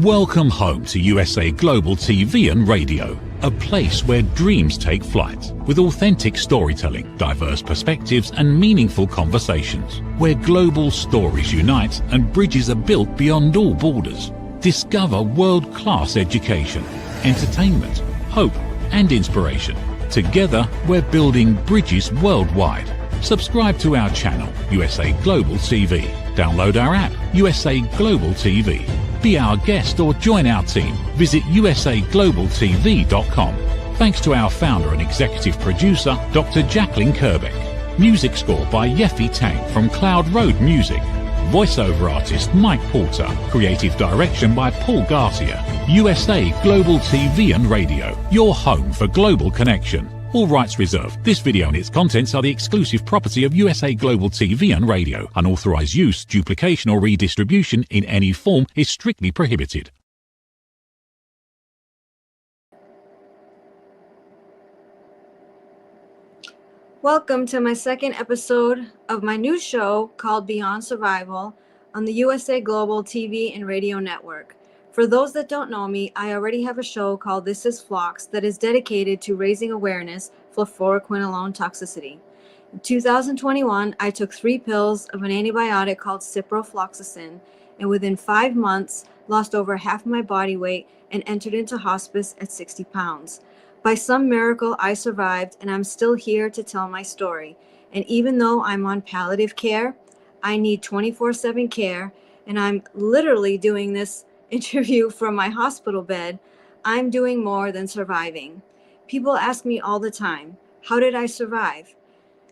Welcome home to USA Global TV and Radio, a place where dreams take flight, with authentic storytelling, diverse perspectives and meaningful conversations, where global stories unite and bridges are built beyond all borders. Discover world-class education, entertainment, hope and inspiration. Together, we're building bridges worldwide. Subscribe to our channel, USA Global TV. Download our app, USA Global TV. Be our guest or join our team. Visit usaglobaltv.com. Thanks to our founder and executive producer, Dr. Jacqueline Kerbeck. Music score by Yeffy Tang from Cloud Road Music. Voiceover artist Mike Porter. Creative direction by Paul Garcia. USA Global TV and Radio, your home for global connection. All rights reserved. This video and its contents are the exclusive property of USA Global TV and Radio. Unauthorized use, duplication or redistribution in any form is strictly prohibited. Welcome to my second episode of my new show called Beyond Survival on the USA Global TV and Radio Network. For those that don't know me, I already have a show called This is Phlox that is dedicated to raising awareness for fluoroquinolone toxicity. In 2021, I took 3 pills of an antibiotic called ciprofloxacin, and within 5 months, lost over half my body weight and entered into hospice at 60 pounds. By some miracle, I survived, and I'm still here to tell my story. And even though I'm on palliative care, I need 24/7 care, and I'm literally doing this interview from my hospital bed. I'm doing more than surviving. People ask me all the time, how did I survive?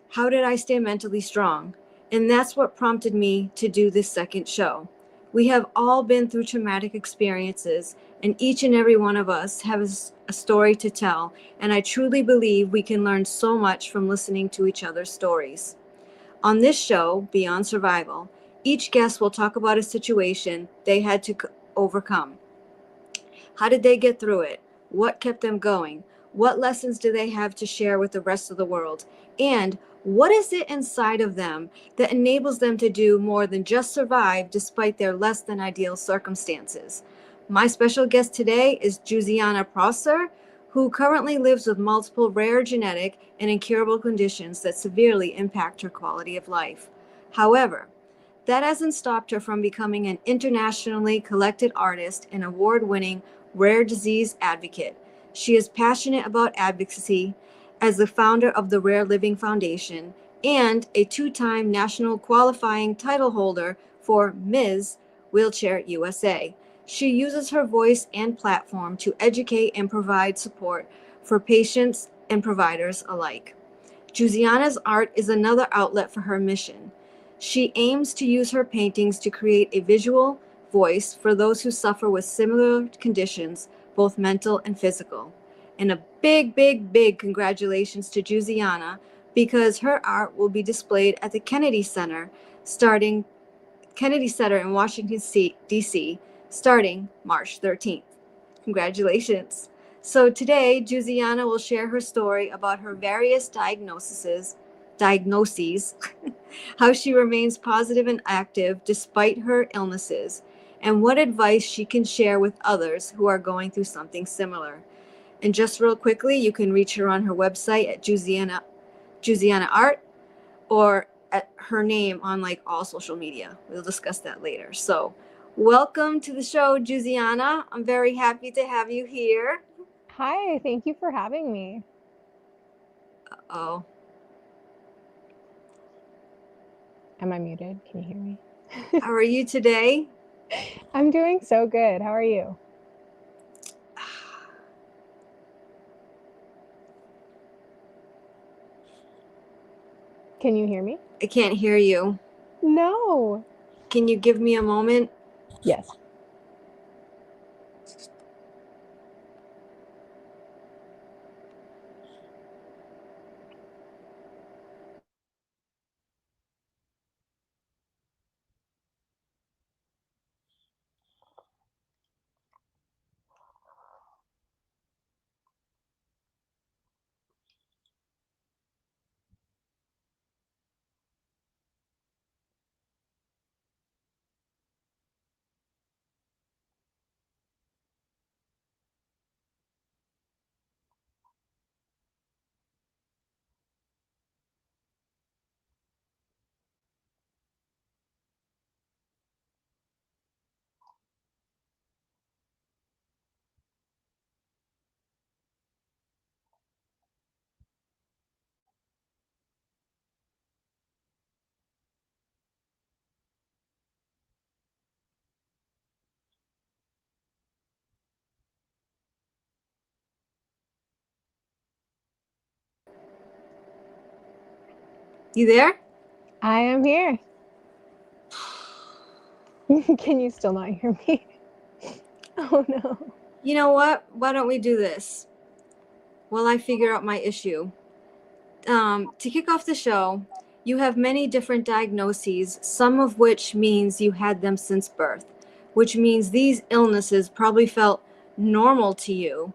How did I stay mentally strong? And that's what prompted me to do this second show. We have all been through traumatic experiences, and each and every one of us has a story to tell, and I truly believe we can learn so much from listening to each other's stories. On this show, Beyond Survival, each guest will talk about a situation they had to overcome. How did they get through it? What kept them going? What lessons do they have to share with the rest of the world? And what is it inside of them that enables them to do more than just survive despite their less than ideal circumstances? My special guest today is Giusiana Prosser, who currently lives with multiple rare genetic and incurable conditions that severely impact her quality of life. However, that hasn't stopped her from becoming an internationally collected artist and award-winning rare disease advocate. She is passionate about advocacy as the founder of the Rare Living Foundation and a 2-time national qualifying title holder for Ms. Wheelchair USA. She uses her voice and platform to educate and provide support for patients and providers alike. Giusiana's art is another outlet for her mission. She aims to use her paintings to create a visual voice for those who suffer with similar conditions, both mental and physical. And a big, big, big congratulations to Giusiana, because her art will be displayed at the Kennedy Center in Washington, D.C., starting March 13th. Congratulations. So today, Giusiana will share her story about her various diagnoses, how she remains positive and active despite her illnesses, and what advice she can share with others who are going through something similar. And just real quickly, you can reach her on her website at Giusiana Art, or at her name on like all social media. We'll discuss that later. So welcome to the show, Giusiana. I'm very happy to have you here. Hi, thank you for having me. Uh-oh. Am I muted? Can you hear me? How are you today? I'm doing so good. How are you? Can you hear me? I can't hear you. No. Can you give me a moment? Yes. You there? I am here. Can you still not hear me? Oh no. You know what? Why don't we do this while I figure out my issue? To kick off the show, you have many different diagnoses, some of which means you had them since birth, which means these illnesses probably felt normal to you.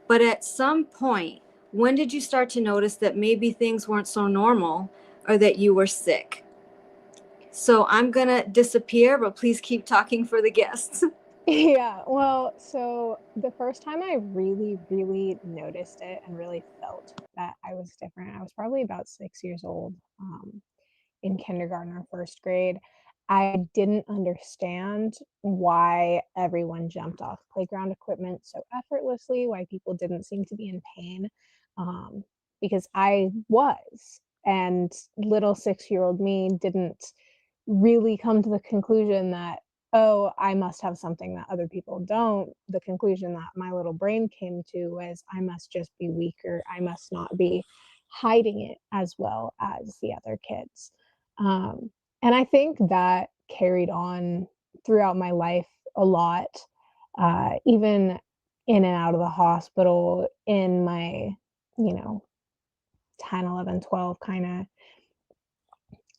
But at some point, when did you start to notice that maybe things weren't so normal or that you were sick? So I'm going to disappear, but please keep talking for the guests. Yeah, well, so the first time I really, really noticed it and really felt that I was different, I was probably about 6 years old, in kindergarten or first grade. I didn't understand why everyone jumped off playground equipment so effortlessly, why people didn't seem to be in pain, um, because I was. And little 6-year-old me didn't really come to the conclusion that, oh, I must have something that other people don't. The conclusion that my little brain came to was, I must just be weaker. I must not be hiding it as well as the other kids. Um, and I think that carried on throughout my life a lot, even in and out of the hospital in my, you know, 10, 11, 12 kind of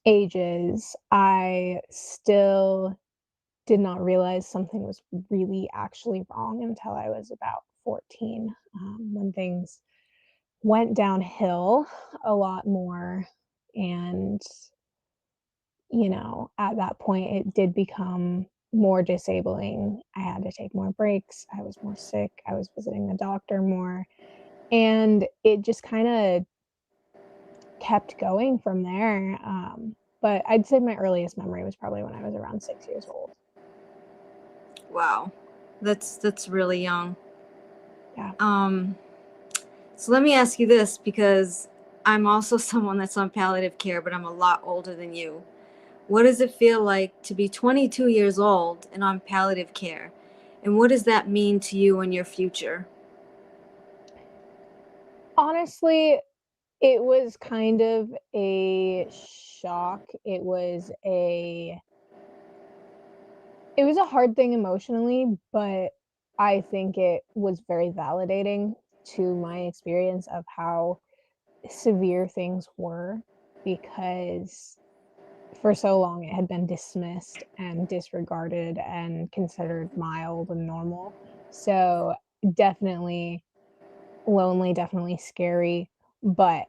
ages. I still did not realize something was really actually wrong until I was about 14, when things went downhill a lot more. And, at that point, it did become more disabling. I had to take more breaks. I was more sick. I was visiting the doctor more. And it just kind of kept going from there. But I'd say my earliest memory was probably when I was around 6 years old. Wow. That's really young. Yeah. So let me ask you this, because I'm also someone that's on palliative care, but I'm a lot older than you. What does it feel like to be 22 years old and on palliative care? And what does that mean to you and your future? Honestly, it was kind of a shock. It was a hard thing emotionally, but I think it was very validating to my experience of how severe things were, because for so long it had been dismissed and disregarded and considered mild and normal. So definitely lonely, definitely scary, but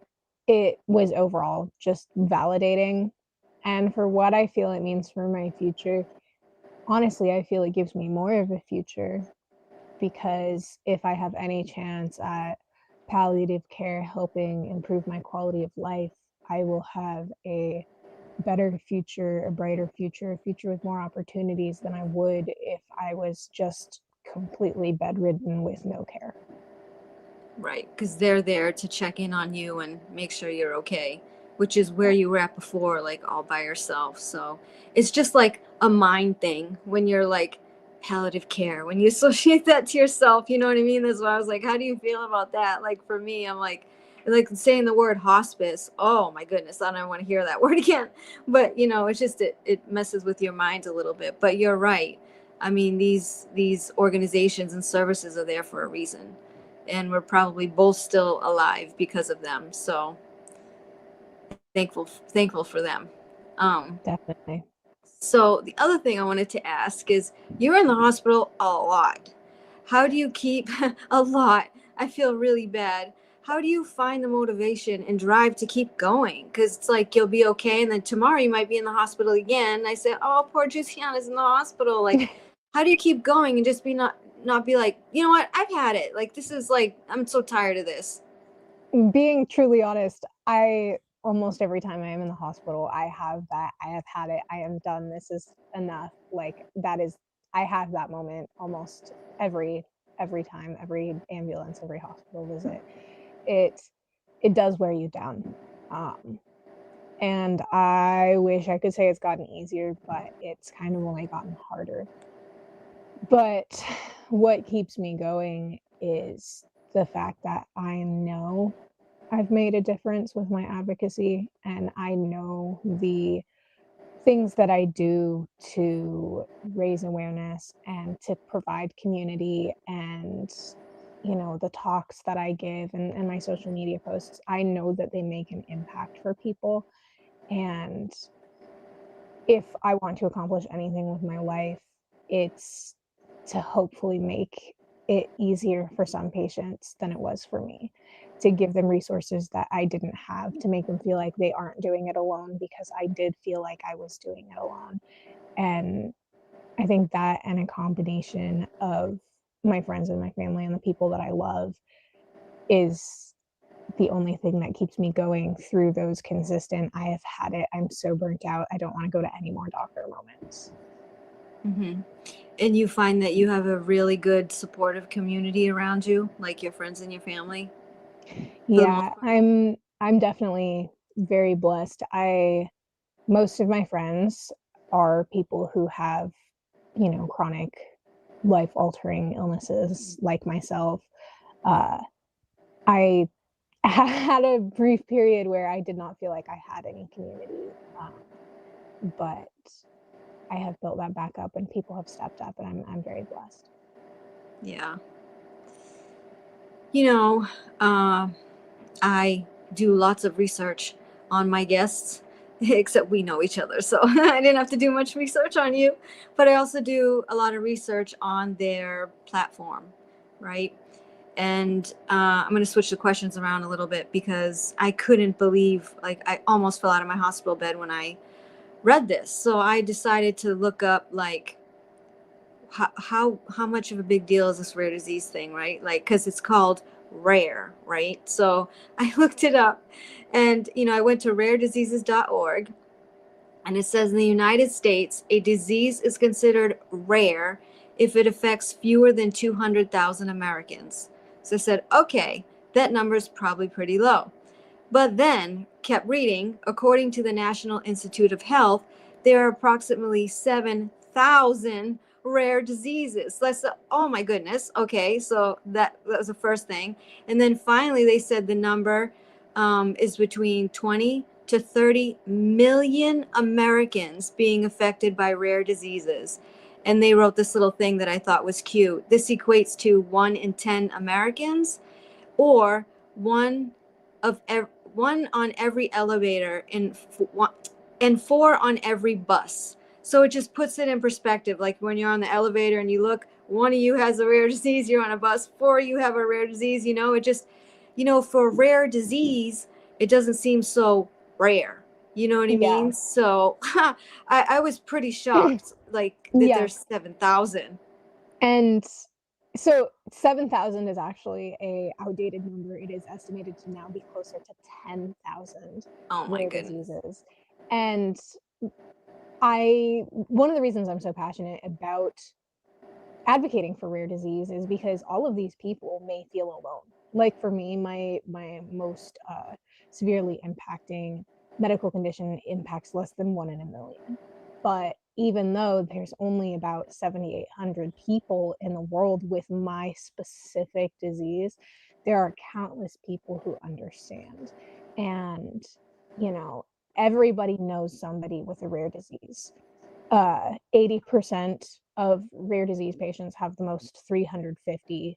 it was overall just validating. And for what I feel it means for my future, honestly, I feel it gives me more of a future, because if I have any chance at palliative care helping improve my quality of life, I will have a better future, a brighter future, a future with more opportunities than I would if I was just completely bedridden with no care. Right, because they're there to check in on you and make sure you're okay, which is where you were at before, like all by yourself. So it's just like a mind thing when you're like palliative care, when you associate that to yourself, you know what I mean? That's why I was like, how do you feel about that? Like for me, I'm like saying the word hospice. Oh my goodness, I don't want to hear that word again. But it's just it messes with your mind a little bit. But you're right. I mean, these organizations and services are there for a reason, and we're probably both still alive because of them. So thankful for them. Definitely. So the other thing I wanted to ask is, you're in the hospital a lot. How do you keep a lot? I feel really bad. How do you find the motivation and drive to keep going? Because it's like you'll be okay, and then tomorrow you might be in the hospital again. I say, oh, poor Giusiana's in the hospital. Like, how do you keep going and just be not be like, you know what? I've had it. Like, this is like, I'm so tired of this. Being truly honest, I almost every time I am in the hospital, I have that. I have had it. I am done. This is enough. Like that is. I have that moment almost every time, every ambulance, every hospital visit. It it does wear you down. And I wish I could say it's gotten easier, but it's kind of only gotten harder. But what keeps me going is the fact that I know I've made a difference with my advocacy, and I know the things that I do to raise awareness and to provide community and, the talks that I give and my social media posts, I know that they make an impact for people. And if I want to accomplish anything with my life, it's to hopefully make it easier for some patients than it was for me, to give them resources that I didn't have, to make them feel like they aren't doing it alone, because I did feel like I was doing it alone. And I think that, and a combination of my friends and my family and the people that I love, is the only thing that keeps me going through those consistent, I have had it, I'm so burnt out, I don't want to go to any more doctor moments. Mm-hmm. And you find that you have a really good supportive community around you, like your friends and your family? Yeah, I'm definitely very blessed. Most of my friends are people who have, chronic life altering illnesses like myself. I had a brief period where I did not feel like I had any community, but I have built that back up, and people have stepped up, and I'm very blessed. Yeah. I do lots of research on my guests, except we know each other, so I didn't have to do much research on you. But I also do a lot of research on their platform, right? And I'm going to switch the questions around a little bit, because I couldn't believe, like, I almost fell out of my hospital bed when I read this. So I decided to look up, like, how much of a big deal is this rare disease thing, right? Like, because it's called rare, right? So I looked it up, and I went to rarediseases.org, and it says in the United States, a disease is considered rare if it affects fewer than 200,000 Americans. So I said, okay, that number is probably pretty low. But then kept reading. According to the National Institute of Health, there are approximately 7,000 rare diseases. Oh my goodness. Okay, so that was the first thing. And then finally, they said the number is between 20 to 30 million Americans being affected by rare diseases. And they wrote this little thing that I thought was cute. This equates to 1 in 10 Americans, or one on every elevator, and 4 on every bus. So it just puts it in perspective. Like, when you're on the elevator and you look, one of you has a rare disease, you're on a bus, 4 of you have a rare disease, it just, for a rare disease, it doesn't seem so rare. You know what I Yeah. mean? So I was pretty shocked, like, that Yeah. there's 7,000. And so 7,000 is actually a outdated number. It is estimated to now be closer to 10,000 Oh my rare goodness. diseases. And one of the reasons I'm so passionate about advocating for rare disease is because all of these people may feel alone. Like, for me, my most severely impacting medical condition impacts less than 1 in a million. But even though there's only about 7,800 people in the world with my specific disease, there are countless people who understand. And, everybody knows somebody with a rare disease. 80% of rare disease patients have the most 350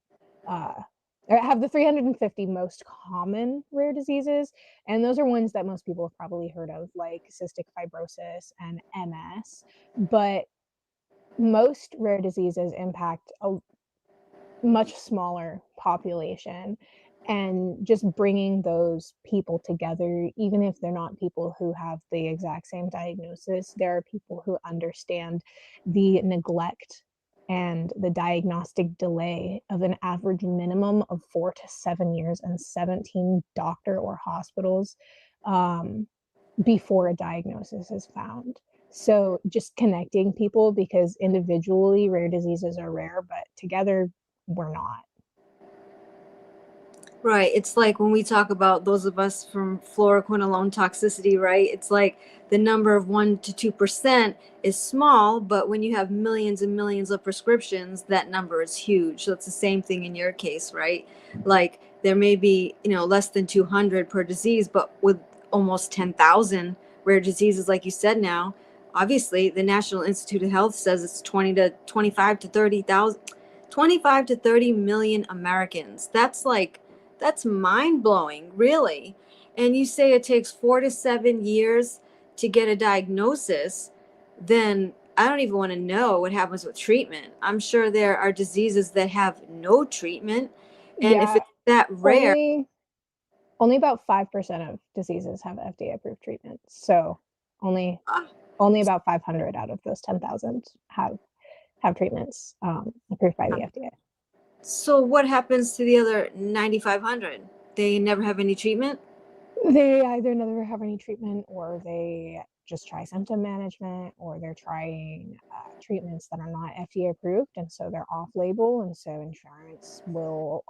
have the 350 most common rare diseases, and those are ones that most people have probably heard of, like cystic fibrosis and MS. But most rare diseases impact a much smaller population, and just bringing those people together, even if they're not people who have the exact same diagnosis, there are people who understand the neglect and the diagnostic delay of an average minimum of 4 to 7 years and 17 doctor or hospitals before a diagnosis is found. So just connecting people, because individually rare diseases are rare, but together we're not. Right. It's like when we talk about those of us from fluoroquinolone toxicity, right? It's like the number of 1 to 2% is small, but when you have millions and millions of prescriptions, that number is huge. So it's the same thing in your case, right? Like, there may be, less than 200 per disease, but with almost 10,000 rare diseases, like you said now, obviously the National Institute of Health says it's 25 to 30,000, 25 to 30 million Americans. That's mind blowing, really. And you say it takes 4 to 7 years to get a diagnosis, then I don't even want to know what happens with treatment. I'm sure there are diseases that have no treatment. And if Yeah, it's that rare, only about 5% of diseases have FDA approved treatments. So only ah, about 500 out of those 10,000 have treatments approved by the FDA. so what happens to the other 9,500? They never have any treatment? They either never have any treatment, or they just try symptom management, or they're trying treatments that are not FDA approved, and so they're off label, and so insurance will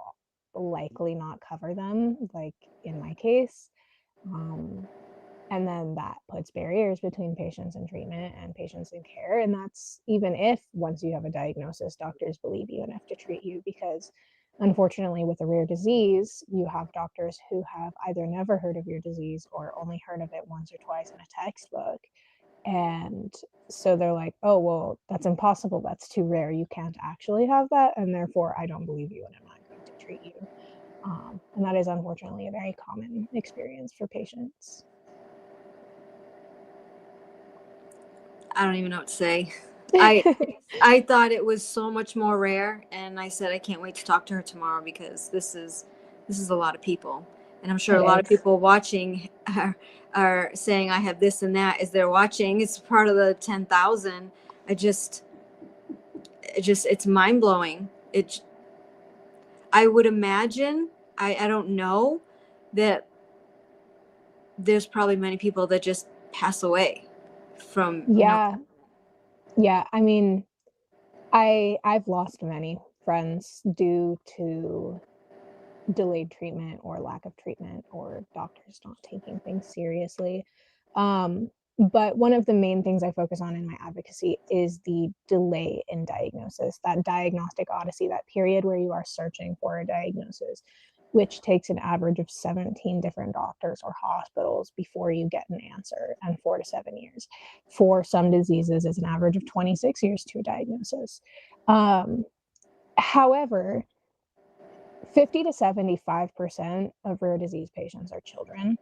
likely not cover them, like in my case. And then that puts barriers between patients and treatment and patients and care. And that's even if once you have a diagnosis, doctors believe you enough to treat you, because unfortunately with a rare disease, you have doctors who have either never heard of your disease or only heard of it once or twice in a textbook. And so they're like, oh, well, that's impossible. That's too rare. You can't actually have that. And therefore, I don't believe you and I'm not going to treat you. And that is unfortunately a very common experience for patients. I don't even know what to say. I I thought it was so much more rare, and I said I can't wait to talk to her tomorrow, because this is a lot of people, and I'm sure a lot of people watching are saying I have this and that as they're watching. It's part of the 10,000. It's mind blowing. I would imagine, I don't know, that there's probably many people that just pass away from, Yeah, I mean, I've lost many friends due to delayed treatment or lack of treatment or doctors not taking things seriously. But one of the main things I focus on in my advocacy is the delay in diagnosis, that diagnostic odyssey, that period where you are searching for a diagnosis, which takes an average of 17 different doctors or hospitals before you get an answer, and 4 to 7 years. For some diseases, it's an average of 26 years to a diagnosis. However, 50 to 75% of rare disease patients are children,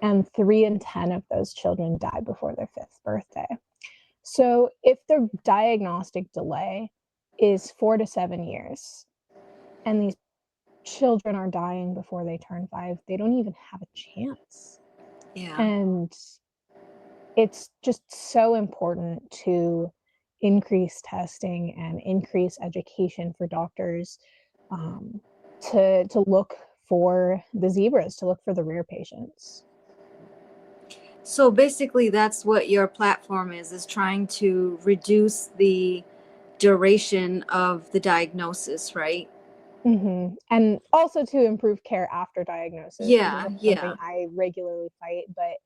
and 3 in 10 of those children die before their 5th birthday. So if the diagnostic delay is 4 to 7 years, and these children are dying before they turn 5, they don't even have a chance. Yeah. And it's just so important to increase testing and increase education for doctors, to look for the zebras, to look for the rare patients. So basically that's what your platform is trying to reduce the duration of the diagnosis, right? Mm-hmm. And also to improve care after diagnosis, because that's something I regularly fight. But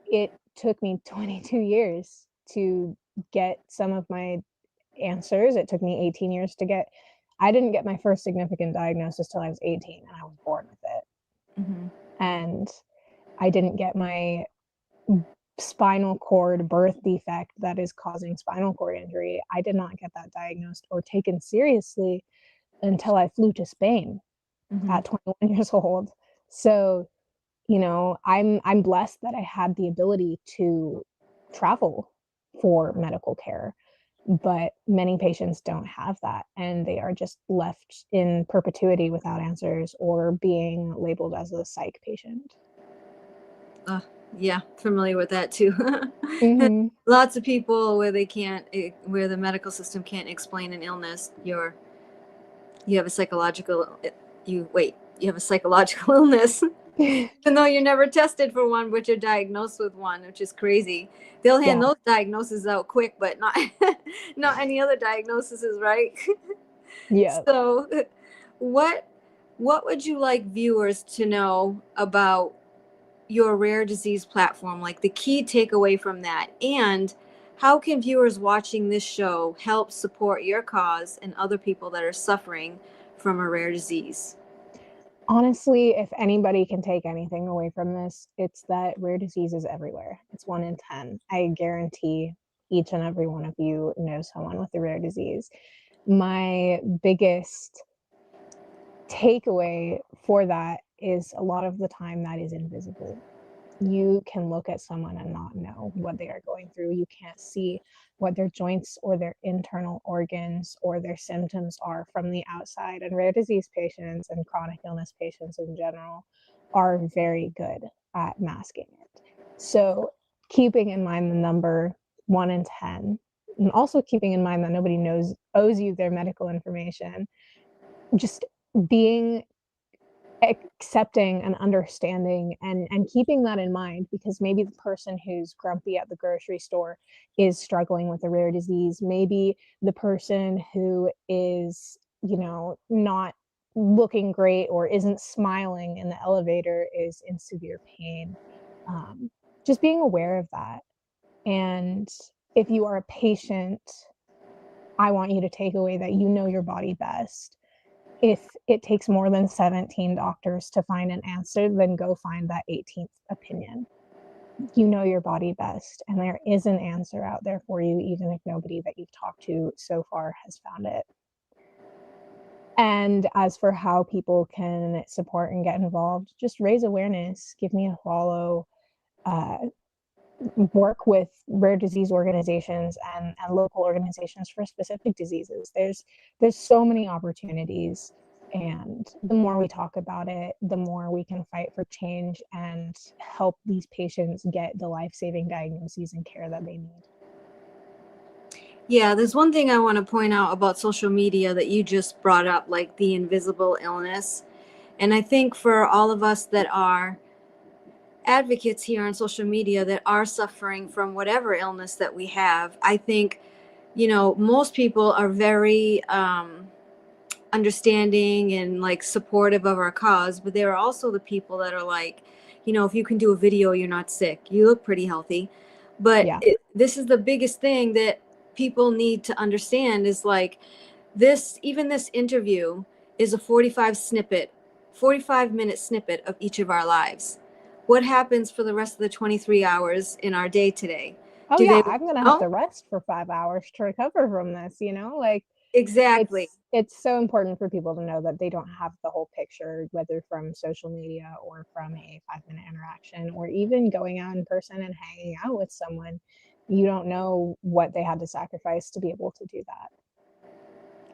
it took me 22 years to get some of my answers. It took me 18 years to get, I didn't get my first significant diagnosis till I was 18, and I was born with it. Mm-hmm. And I didn't get my spinal cord birth defect that is causing spinal cord injury. I did not get that diagnosed or taken seriously until I flew to Spain at 21 years old. So, I'm blessed that I had the ability to travel for medical care, but many patients don't have that, and they are just left in perpetuity without answers or being labeled as a psych patient. Yeah, familiar with that too. Mm-hmm. Lots of people where the medical system can't explain an illness. You have a psychological illness, even though you're never tested for one, but you're diagnosed with one, which is crazy. They'll hand those diagnoses out quick, but not not any other diagnoses, right? Yeah. So what would you like viewers to know about your rare disease platform, like the key takeaway from that? And how can viewers watching this show help support your cause and other people that are suffering from a rare disease? Honestly, if anybody can take anything away from this, it's that rare disease is everywhere. It's 1 in 10. I guarantee each and every one of you knows someone with a rare disease. My biggest takeaway for that is a lot of the time that is invisible. You can look at someone and not know what they are going through. You can't see what their joints or their internal organs or their symptoms are from the outside. And rare disease patients and chronic illness patients in general are very good at masking it. So, keeping in mind the number 1 in 10, and also keeping in mind that nobody owes you their medical information, just being accepting and understanding and keeping that in mind, because maybe the person who's grumpy at the grocery store is struggling with a rare disease. Maybe the person who is, not looking great or isn't smiling in the elevator is in severe pain. Just being aware of that. And if you are a patient, I want you to take away that you know your body best. If it takes more than 17 doctors to find an answer, then go find that 18th opinion. You know your body best, and there is an answer out there for you, even if nobody that you've talked to so far has found it. And as for how people can support and get involved, just raise awareness, give me a follow, work with rare disease organizations and local organizations for specific diseases. There's so many opportunities, and the more we talk about it, the more we can fight for change and help these patients get the life-saving diagnoses and care that they need. Yeah, there's one thing I want to point out about social media that you just brought up, like the invisible illness. And I think for all of us that are advocates here on social media that are suffering from whatever illness that we have, I think, most people are very understanding and like supportive of our cause, but there are also the people that are like, if you can do a video, you're not sick. You look pretty healthy. But Yeah. this is the biggest thing that people need to understand is like even this interview is a 45-minute snippet of each of our lives. What happens for the rest of the 23 hours in our day today? Oh Do they yeah, I'm gonna have know? to rest for 5 hours to recover from this, like Exactly. it's so important for people to know that they don't have the whole picture, whether from social media or from a 5-minute interaction or even going out in person and hanging out with someone. You don't know what they had to sacrifice to be able to do that.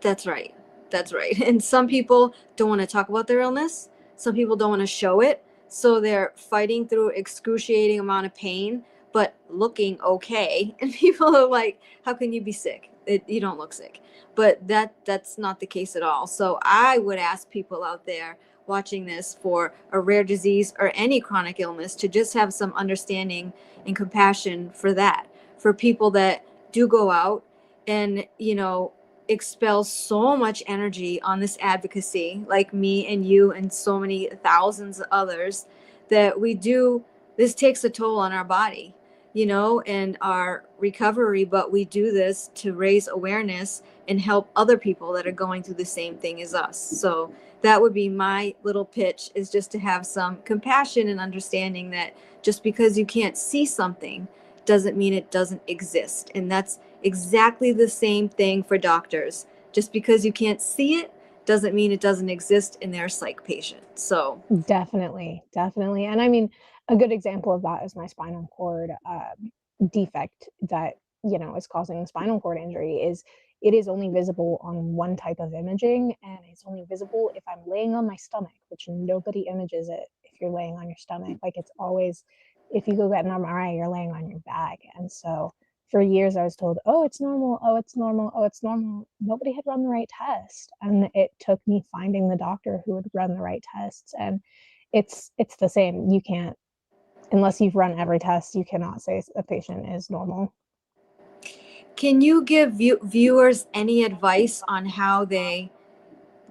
That's right. That's right. And some people don't want to talk about their illness. Some people don't want to show it. So they're fighting through excruciating amount of pain, but looking okay. And people are like, how can you be sick? You don't look sick. But that's not the case at all. So I would ask people out there watching this for a rare disease or any chronic illness to just have some understanding and compassion for that. For people that do go out and, expel so much energy on this advocacy, like me and you and so many thousands of others, that this takes a toll on our body, and our recovery, but we do this to raise awareness and help other people that are going through the same thing as us. So that would be my little pitch, is just to have some compassion and understanding that just because you can't see something doesn't mean it doesn't exist. And that's exactly the same thing for doctors. Just because you can't see it doesn't mean it doesn't exist in their psych patient. So Definitely, definitely. And I mean, a good example of that is my spinal cord defect that, is causing the spinal cord injury. Is it is only visible on one type of imaging, and it's only visible if I'm laying on my stomach, which nobody images it if you're laying on your stomach. Like, it's always, if you go get an MRI, you're laying on your back. And so for years I was told, oh, it's normal, oh, it's normal, oh, it's normal. Nobody had run the right test. And it took me finding the doctor who would run the right tests. And it's the same. You can't, unless you've run every test, you cannot say a patient is normal. can you give viewers any advice on how they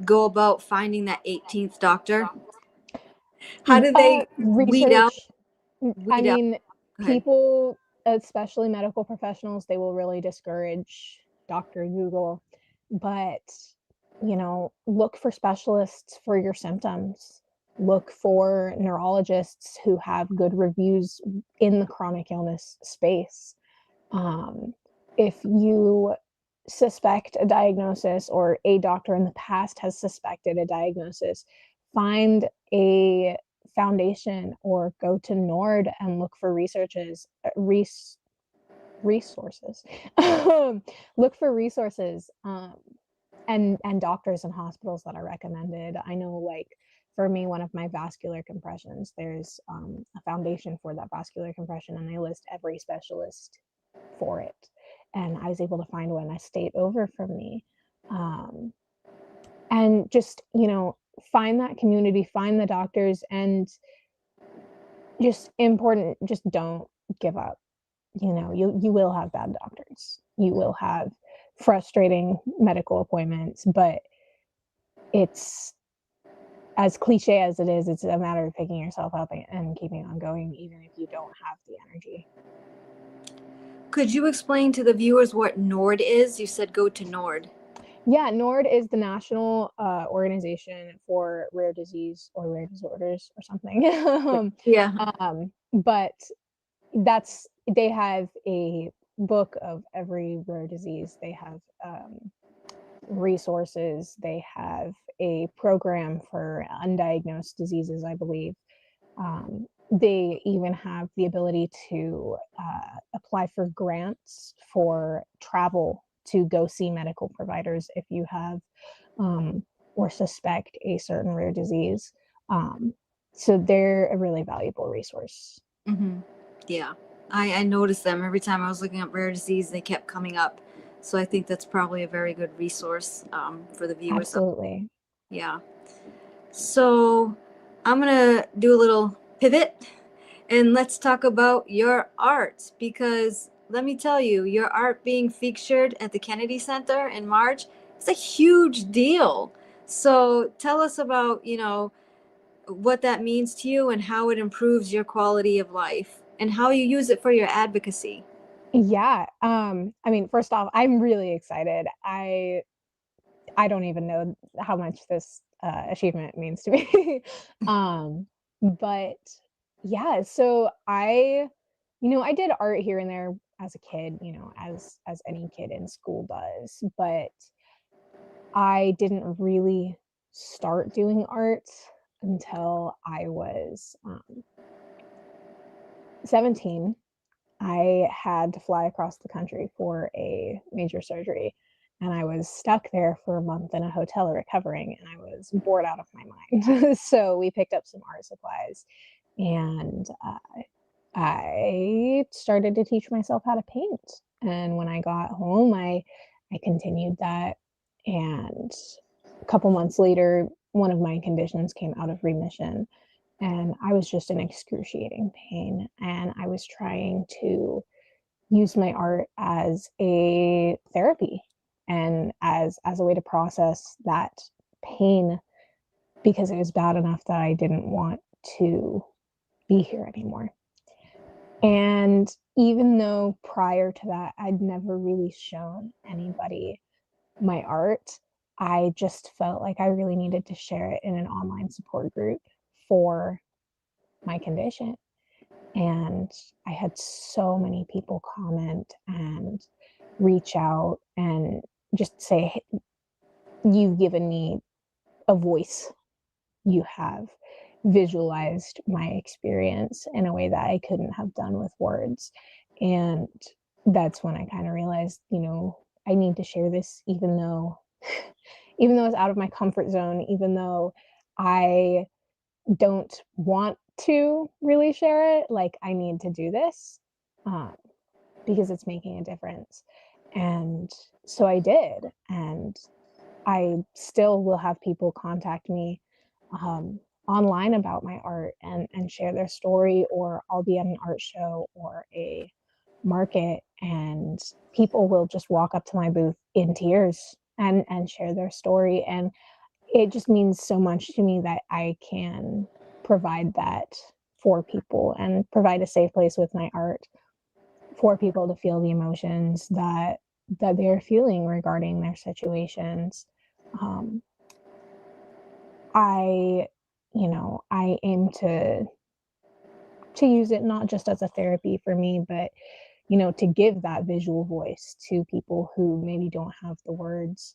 go about finding that 18th doctor? How do they weed out Research, I weed out mean, go ahead. people, especially medical professionals, they will really discourage Dr. Google, but look for specialists for your symptoms. look for neurologists who have good reviews in the chronic illness space. If you suspect a diagnosis, or a doctor in the past has suspected a diagnosis, find a foundation or go to NORD and look for resources. Look for resources, and doctors and hospitals that are recommended. I know, like, for me, one of my vascular compressions, there's a foundation for that vascular compression, and they list every specialist for it. And I was able to find one that stayed over from me. And just, find that community, find the doctors, and just don't give up. You will have bad doctors. You will have frustrating medical appointments, but it's, as cliche as it is, it's a matter of picking yourself up and keeping on going, even if you don't have the energy. Could you explain to the viewers what NORD is? You said go to NORD. Yeah, NORD is the National Organization for Rare Disease or Rare Disorders or something. Yeah. But they have a book of every rare disease. They have resources. They have a program for undiagnosed diseases, I believe. They even have the ability to apply for grants for travel to go see medical providers if you have or suspect a certain rare disease. So they're a really valuable resource. Mm-hmm. Yeah, I noticed them every time I was looking up rare disease. They kept coming up, so I think that's probably a very good resource for the viewers. Absolutely. Yeah. So I'm gonna do a little pivot, and let's talk about your art, because let me tell you, your art being featured at the Kennedy Center in March is a huge deal. So tell us about, what that means to you and how it improves your quality of life and how you use it for your advocacy. Yeah. I mean, first off, I'm really excited. I don't even know how much this achievement means to me. But yeah, so I did art here and there as a kid, as any kid in school does, but I didn't really start doing art until I was 17. I had to fly across the country for a major surgery, and I was stuck there for a month in a hotel recovering, and I was bored out of my mind. So we picked up some art supplies, and I started to teach myself how to paint. And when I got home, I continued that, and a couple months later, one of my conditions came out of remission, and I was just in excruciating pain, and I was trying to use my art as a therapy and as a way to process that pain, because it was bad enough that I didn't want to be here anymore. And even though prior to that I'd never really shown anybody my art, I just felt like I really needed to share it in an online support group for my condition. And I had so many people comment and reach out and just say, hey, you've given me a voice. You have visualized my experience in a way that I couldn't have done with words. And that's when I kind of realized, I need to share this, even though it's out of my comfort zone, even though I don't want to really share it. Like, I need to do this because it's making a difference. And so I did. And I still will have people contact me online about my art and share their story, or I'll be at an art show or a market, and people will just walk up to my booth in tears and share their story. And it just means so much to me that I can provide that for people and provide a safe place with my art for people to feel the emotions that they're feeling regarding their situations. I I aim to use it not just as a therapy for me, but to give that visual voice to people who maybe don't have the words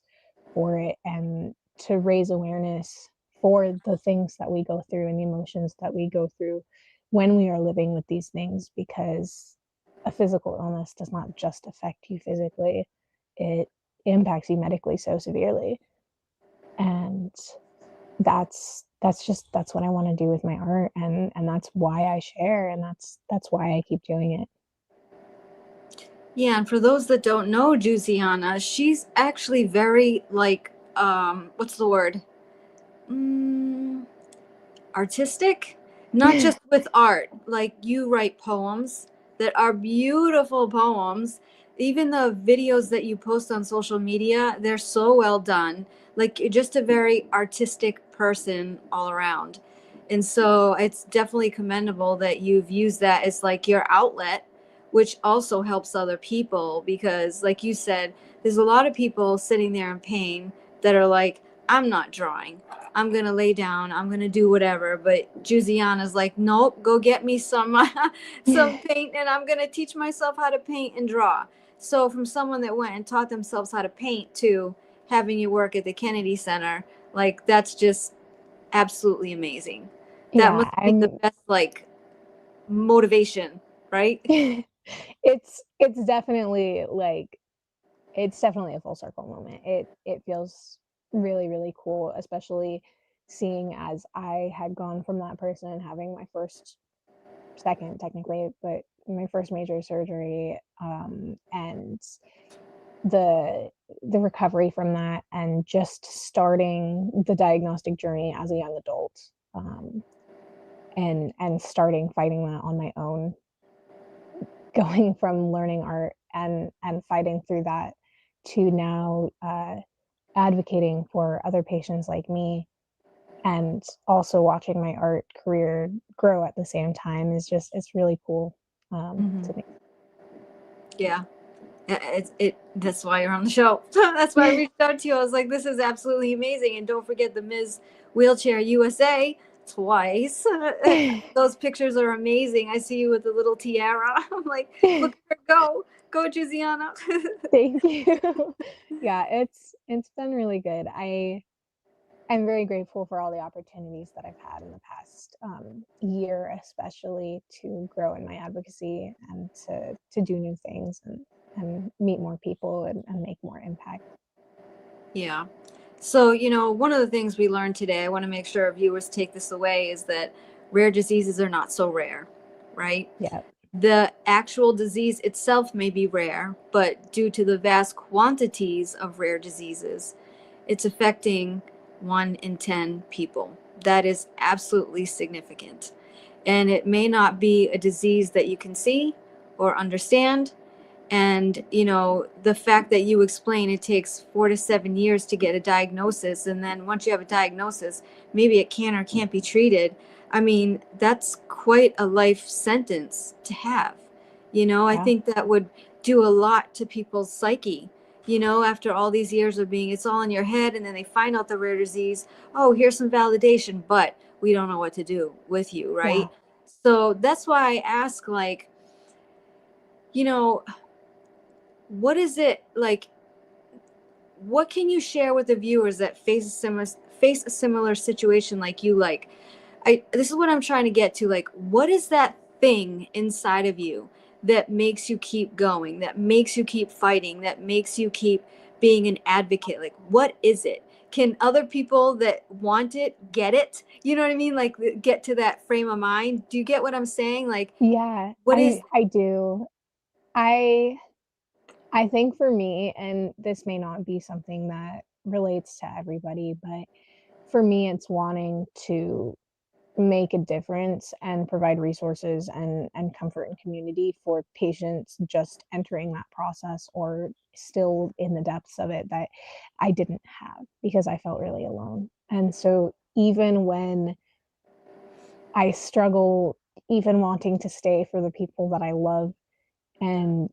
for it, and to raise awareness for the things that we go through and the emotions that we go through when we are living with these things, because a physical illness does not just affect you physically, it impacts you medically so severely. And that's what I want to do with my art, and that's why I share, and that's why I keep doing it. Yeah, and for those that don't know Giusiana, she's actually very like what's the word? Mm, artistic, not just with art. Like, you write poems that are beautiful poems. Even the videos that you post on social media, they're so well done. Like, you're just a very artistic person all around. And so it's definitely commendable that you've used that as like your outlet, which also helps other people, because like you said, there's a lot of people sitting there in pain that are like, I'm not drawing, I'm gonna lay down, I'm gonna do whatever. But Giusiana's like, nope, go get me some some paint, and I'm gonna teach myself how to paint and draw. So from someone that went and taught themselves how to paint to having you work at the Kennedy Center, like, that's just absolutely amazing. That Yeah, must be the best like motivation, right? it's definitely like, it's definitely a full circle moment. It feels really, really cool, especially seeing as I had gone from that person having my first, second technically, but my first major surgery, and the the recovery from that, and just starting the diagnostic journey as a young adult, and starting fighting that on my own, going from learning art and fighting through that to now advocating for other patients like me, and also watching my art career grow at the same time, is just, it's really cool, to me. Yeah. It that's why you're on the show. That's why I reached out to you. I was like, this is absolutely amazing. And don't forget the Ms. Wheelchair USA twice. Those pictures are amazing. I see you with the little tiara. I'm like, look at her go. Go, Giusiana. Thank you. Yeah, it's been really good. I'm very grateful for all the opportunities that I've had in the past year, especially to grow in my advocacy, and to do new things, and meet more people, and make more impact. Yeah. So, one of the things we learned today, I want to make sure our viewers take this away, is that rare diseases are not so rare, right? Yeah, The actual disease itself may be rare, but due to the vast quantities of rare diseases, it's affecting 1 in 10 people. That is absolutely significant. And it may not be a disease that you can see or understand. And, the fact that you explain it takes 4 to 7 years to get a diagnosis. And then once you have a diagnosis, maybe it can or can't be treated. I mean, that's quite a life sentence to have. I yeah, think that would do a lot to people's psyche. After all these years of being, it's all in your head, and then they find out the rare disease. Oh, here's some validation, but we don't know what to do with you, yeah, right? So that's why I ask, like, you know, what is it like? What can you share with the viewers that face a similar situation like you? Like, this is what I'm trying to get to. Like, what is that thing inside of you that makes you keep going, that makes you keep fighting, that makes you keep being an advocate? Like, what is it? Can other people that want it get it? You know what I mean? Like, get to that frame of mind. Do you get what I'm saying? Like, yeah. what is I do. I I think for me, and this may not be something that relates to everybody, but for me, it's wanting to make a difference and provide resources and comfort and community for patients just entering that process, or still in the depths of it, that I didn't have, because I felt really alone. And so even when I struggle, even wanting to stay for the people that I love, and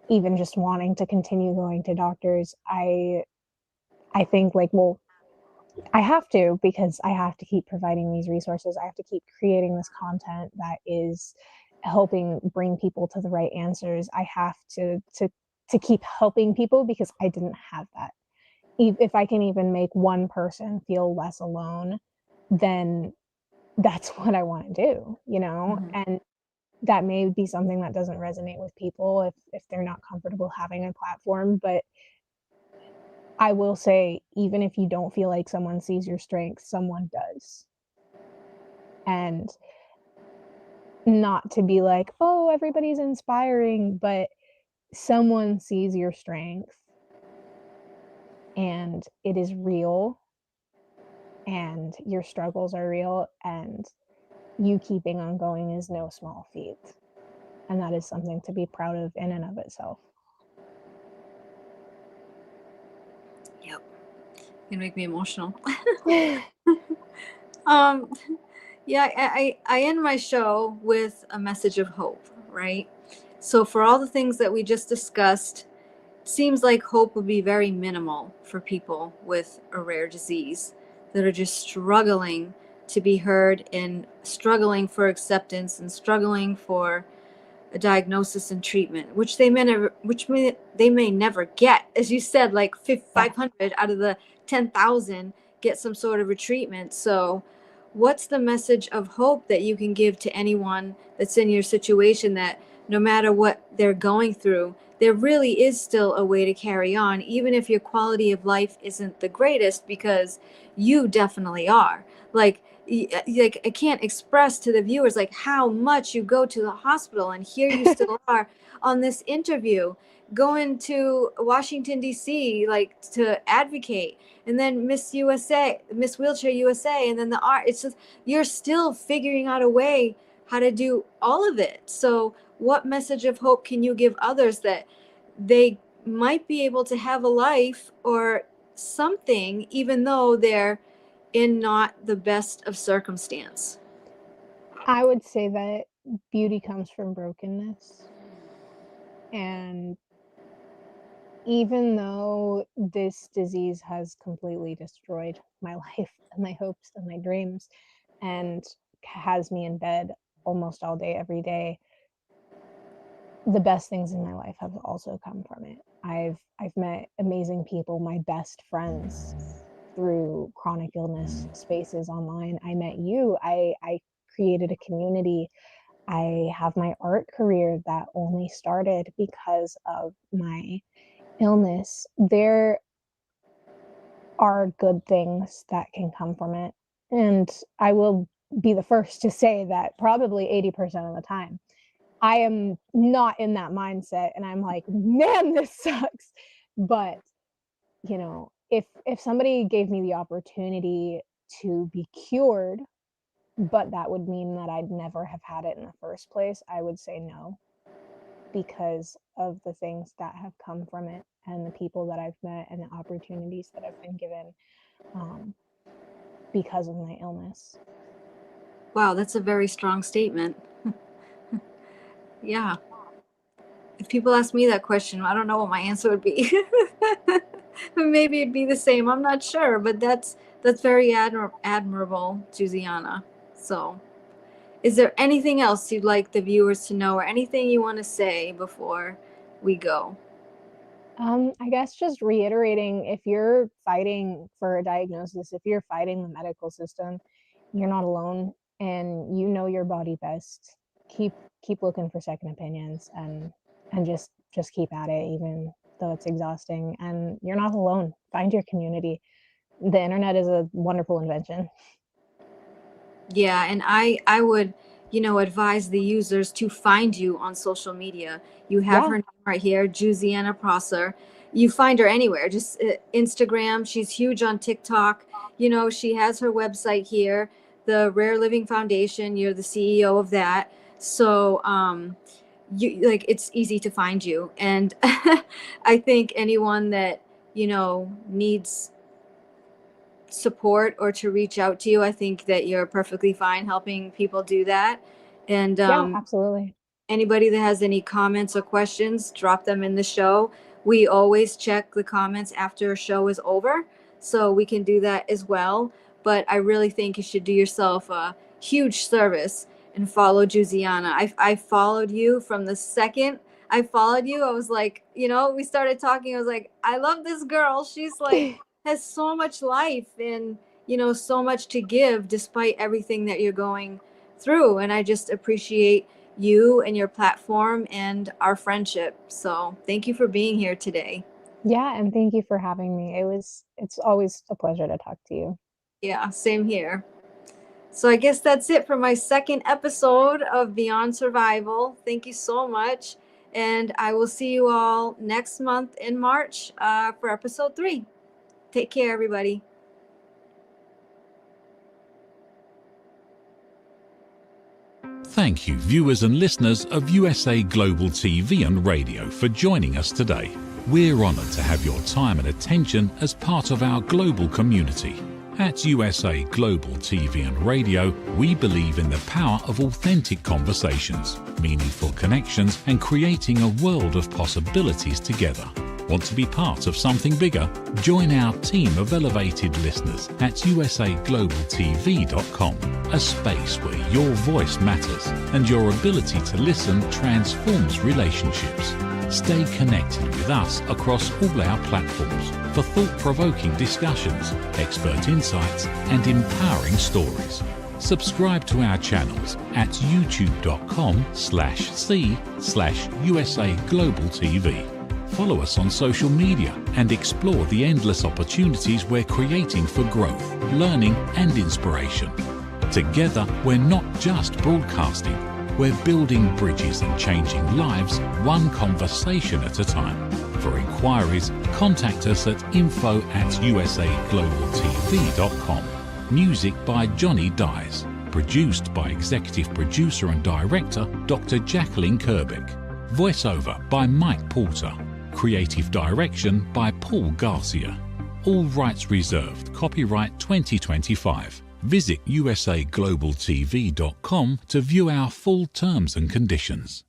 even just wanting to continue going to doctors, I think like, well, I have to, because I have to keep providing these resources. I have to keep creating this content that is helping bring people to the right answers. I have to keep helping people, because I didn't have that. If I can even make one person feel less alone, then that's what I want to do, you know? And that may be something that doesn't resonate with people if they're not comfortable having a platform, but I will say, even if you don't feel like someone sees your strength, someone does. And not to be like, oh, everybody's inspiring, but someone sees your strength and it is real, and your struggles are real, and you keeping on going is no small feat. And that is something to be proud of in and of itself. Yep. You make me emotional. Yeah, I end my show with a message of hope, right? So for all the things that we just discussed, it seems like hope would be very minimal for people with a rare disease that are just struggling to be heard and struggling for acceptance and struggling for a diagnosis and treatment, which they may never get. As you said, like 500 out of the 10,000 get some sort of a treatment. So what's the message of hope that you can give to anyone that's in your situation, that no matter what they're going through, there really is still a way to carry on, even if your quality of life isn't the greatest, because you definitely are. Like I can't express to the viewers like how much you go to the hospital, and here you still are on this interview, going to Washington D.C. like to advocate, and then Miss Wheelchair USA, and then the art. It's just, you're still figuring out a way how to do all of it. So what message of hope can you give others, that they might be able to have a life or something, even though they're in not the best of circumstance? I would say that beauty comes from brokenness. And even though this disease has completely destroyed my life and my hopes and my dreams, and has me in bed almost all day, every day, the best things in my life have also come from it. I've met amazing people, my best friends, through chronic illness spaces online. I met you. I created a community. I have my art career that only started because of my illness. There are good things that can come from it. And I will be the first to say that probably 80% of the time, I am not in that mindset and I'm like, man, this sucks. But, you know, if somebody gave me the opportunity to be cured, but that would mean that I'd never have had it in the first place, I would say no, because of the things that have come from it, and the people that I've met, and the opportunities that I've been given because of my illness. Wow, that's a very strong statement. Yeah. If people ask me that question, I don't know what my answer would be. Maybe it'd be the same. I'm not sure, but that's very admirable, Giusiana. So, is there anything else you'd like the viewers to know, or anything you want to say before we go? I guess just reiterating, if you're fighting for a diagnosis, if you're fighting the medical system, you're not alone, and you know your body best. Keep looking for second opinions, and just keep at it, even though it's exhausting. And you're not alone. Find your community. The internet is a wonderful invention. Yeah, and I would, advise the users to find you on social media. You have Yeah. her name right here, Giusiana Prosser. You find her anywhere, just Instagram. She's huge on TikTok. She has her website here, the Rare Living Foundation. You're the CEO of that. So, it's easy to find you. And I think anyone that, needs support or to reach out to you, I think that you're perfectly fine helping people do that. And Yeah, absolutely. anybody that has any comments or questions, drop them in the show. We always check the comments after a show is over. so we can do that as well. But I really think you should do yourself a huge service and follow Giusiana. I followed you from the second I followed you. I was like, we started talking. I was like, I love this girl. She's like, has so much life and, so much to give despite everything that you're going through. And I just appreciate you and your platform and our friendship. So thank you for being here today. Yeah, and thank you for having me. It's always a pleasure to talk to you. Yeah, same here. So I guess that's it for my second episode of Beyond Survival. Thank you so much. And I will see you all next month in March for episode 3. Take care, everybody. Thank you, viewers and listeners of USA Global TV and Radio, for joining us today. We're honoured to have your time and attention as part of our global community. At USA Global TV and Radio, we believe in the power of authentic conversations, meaningful connections, and creating a world of possibilities together. Want to be part of something bigger? Join our team of elevated listeners at usaglobaltv.com, a space where your voice matters and your ability to listen transforms relationships. Stay connected with us across all our platforms for thought-provoking discussions, expert insights, and empowering stories. Subscribe to our channels at youtube.com/c/USA Global TV. Follow us on social media and explore the endless opportunities we're creating for growth, learning, and inspiration. Together, we're not just broadcasting, we're building bridges and changing lives one conversation at a time. For inquiries, contact us at info@usaglobaltv.com. Music by Johnny Dyes. Produced by Executive Producer and Director Dr. Jacqueline Kerbeck. Voiceover by Mike Porter. Creative Direction by Paul Garcia. All rights reserved. Copyright 2025. Visit usaglobaltv.com to view our full terms and conditions.